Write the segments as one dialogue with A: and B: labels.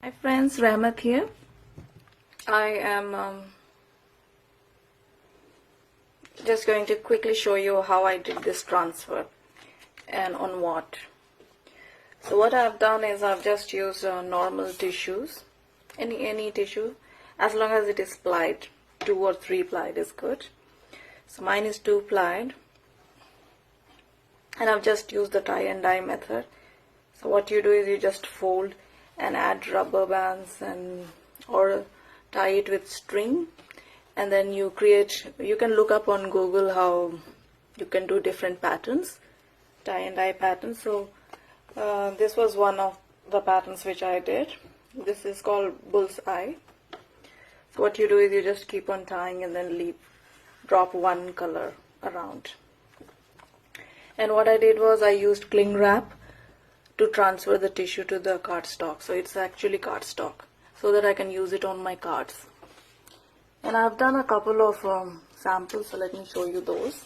A: Hi friends, Rahmat here. I am just going to quickly show you how I did this transfer and on what. So what I've done is I've just used normal tissues, any tissue, as long as it is plied. 2 or 3 plied is good. So mine is 2 plied, and I've just used the tie and dye method. So what you do is you just fold and add rubber bands or tie it with string, and then you can look up on Google how you can do different patterns, tie and dye patterns. So this was one of the patterns which I did. This is called bullseye. So what you do is you just keep on tying and then drop one color around. And what I did was I used cling wrap to transfer the tissue to the cardstock. So it's actually cardstock, so that I can use it on my cards. And I've done a couple of samples, so let me show you those.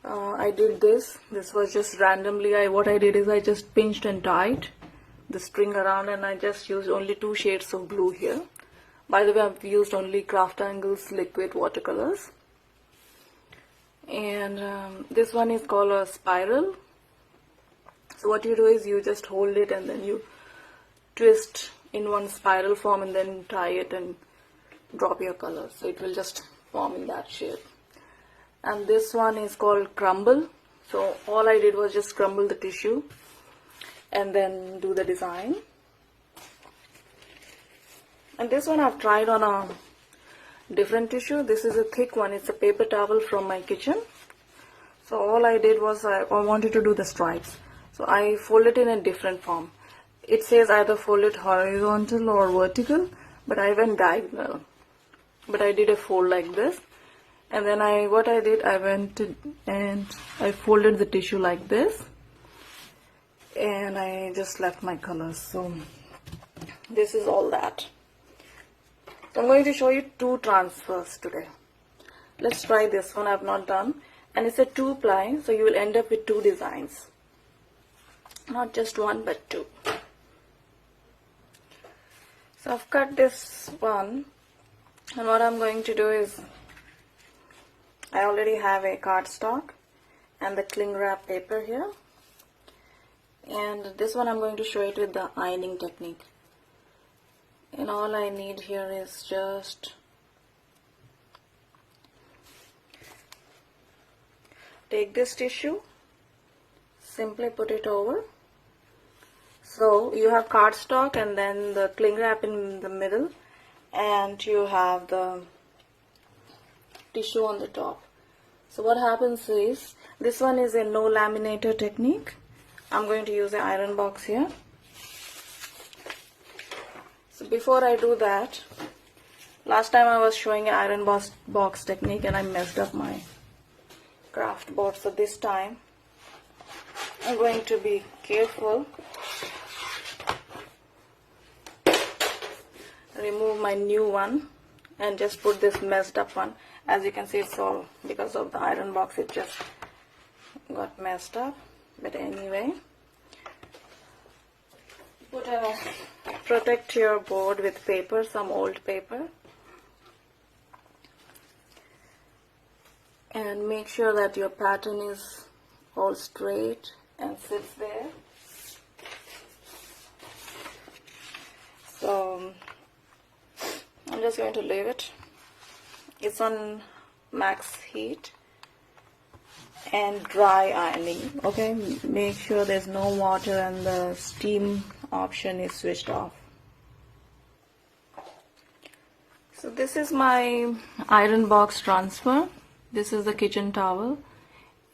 A: I did this. This was just randomly. What I did is I just pinched and tied the string around, and I just used only 2 shades of blue here. By the way, I've used only CrafTangles liquid watercolors. And this one is called a spiral. So what you do is you just hold it and then you twist in one spiral form and then tie it and drop your color. So it will just form in that shape. And this one is called crumble. So all I did was just crumble the tissue and then do the design. And this one I've tried on a different tissue. This is a thick one. It's a paper towel from my kitchen. So all I did was I wanted to do the stripes. So I fold it in a different form. It says either fold it horizontal or vertical, but I went diagonal. But I did a fold like this. And then I went and I folded the tissue like this. And I just left my colors. So this is all that. So I'm going to show you 2 transfers today. Let's try this one. I've not done. And it's a 2 ply, so you will end up with 2 designs. Not just 1 but 2. So I've cut this one, and what I'm going to do is I already have a cardstock and the cling wrap paper here, and this one I'm going to show it with the ironing technique. And all I need here is just take this tissue, simply put it over. So you have cardstock and then the cling wrap in the middle, and you have the tissue on the top. So what happens is, this one is a no laminator technique. I'm going to use an iron box here. So before I do that, last time I was showing an iron box technique and I messed up my craft board. So this time I'm going to be careful. Remove my new one and just put this messed up one. As you can see, it's all because of the iron box, it just got messed up. But anyway, protect your board with paper, some old paper, and make sure that your pattern is all straight and sits there. So I'm just going to leave it. It's on max heat and dry ironing. Okay, make sure there's no water and the steam option is switched off. So this is my iron box transfer. This is the kitchen towel,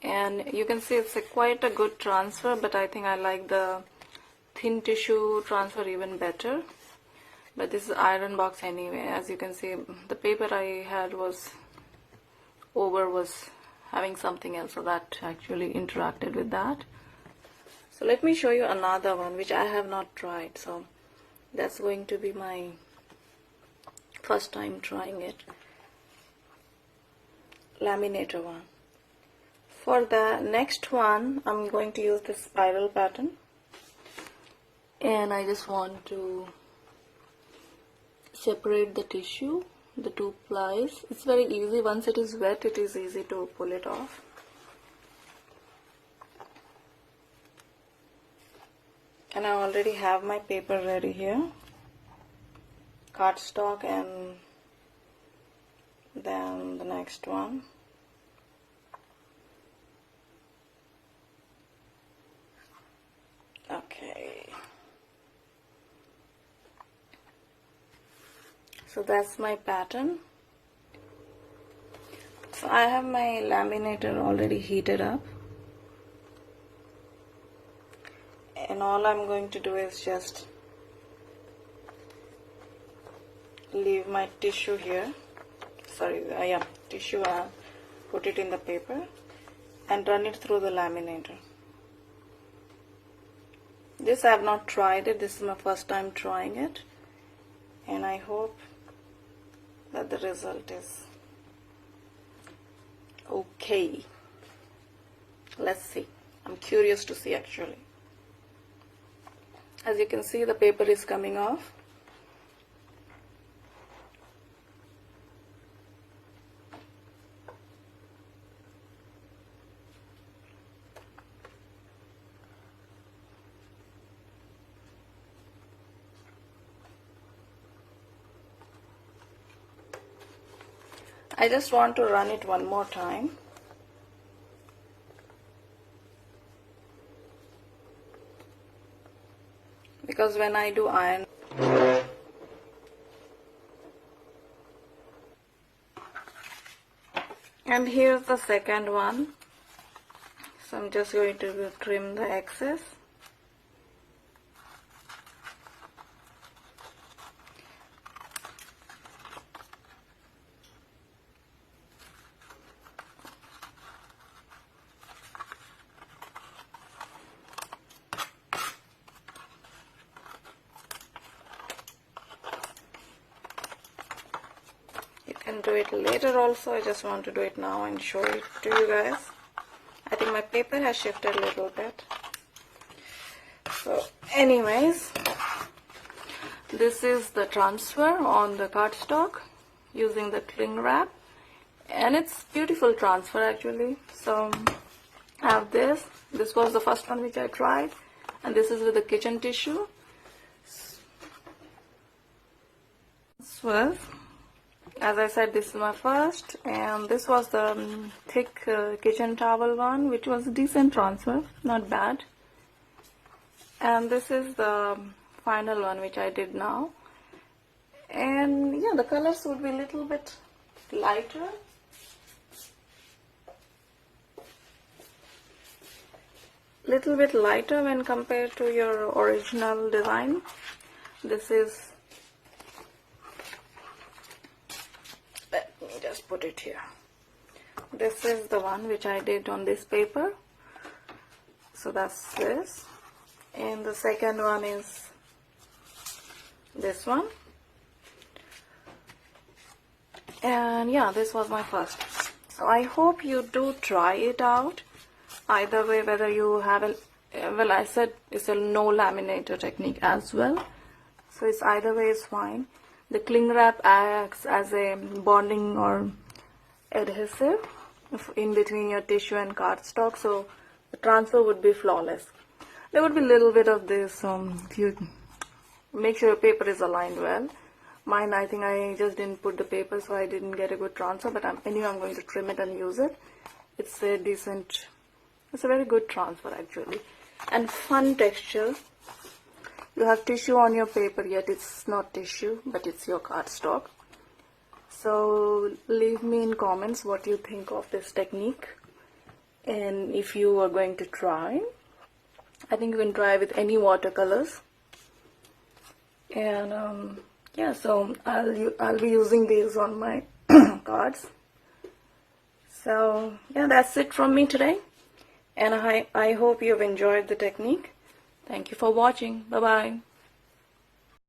A: and you can see it's quite a good transfer, but I think I like the thin tissue transfer even better. But this is iron box anyway. As you can see, the paper I had was having something else, so that actually interacted with that. So let me show you another one which I have not tried. So that's going to be my first time trying it. Laminator one. For the next one, I'm going to use the spiral pattern. and I just want to separate the tissue, the two plies. It's very easy. Once it is wet, it is easy to pull it off. And I already have my paper ready here, cardstock, and then the next one. Okay, so that's my pattern. So I have my laminator already heated up, and all I'm going to do is just leave my tissue here. Sorry, tissue, put it in the paper and run it through the laminator. This I have not tried it. This is my first time trying it, and I hope that the result is okay. Let's see. I'm curious to see actually. As you can see, the paper is coming off. I just want to run it one more time. Because when I do iron, and here's the second one. So I'm just going to trim the excess. Can do it later also. I just want to do it now and show it to you guys. I think my paper has shifted a little bit. So anyways, this is the transfer on the cardstock using the cling wrap, and it's beautiful transfer actually. So I have this was the first one which I tried, and this is with the kitchen tissue. This was, as I said, this is my first, and this was the thick kitchen towel one, which was a decent transfer, not bad. And this is the final one which I did now, and yeah, the colors would be a little bit lighter. Little bit lighter when compared to your original design. This is, let me just put it here. This is the one which I did on this paper. So that's this. And the second one is this one. And yeah, this was my first. So I hope you do try it out. Either way, whether you have a, well, I said it's a no laminator technique as well. So it's either way is fine. The cling wrap acts as a bonding or adhesive in between your tissue and cardstock, so the transfer would be flawless. There would be a little bit of this, if you make sure your paper is aligned well. Mine, I think I just didn't put the paper, so I didn't get a good transfer, but anyway, I'm going to trim it and use it. It's a decent, it's a very good transfer actually, and fun texture. You have tissue on your paper, yet it's not tissue, but it's your cardstock. So leave me in comments what you think of this technique, and if you are going to try, I think you can try with any watercolors. And yeah, so I'll be using these on my cards. So yeah, that's it from me today, and I hope you've enjoyed the technique. Thank you for watching. Bye bye.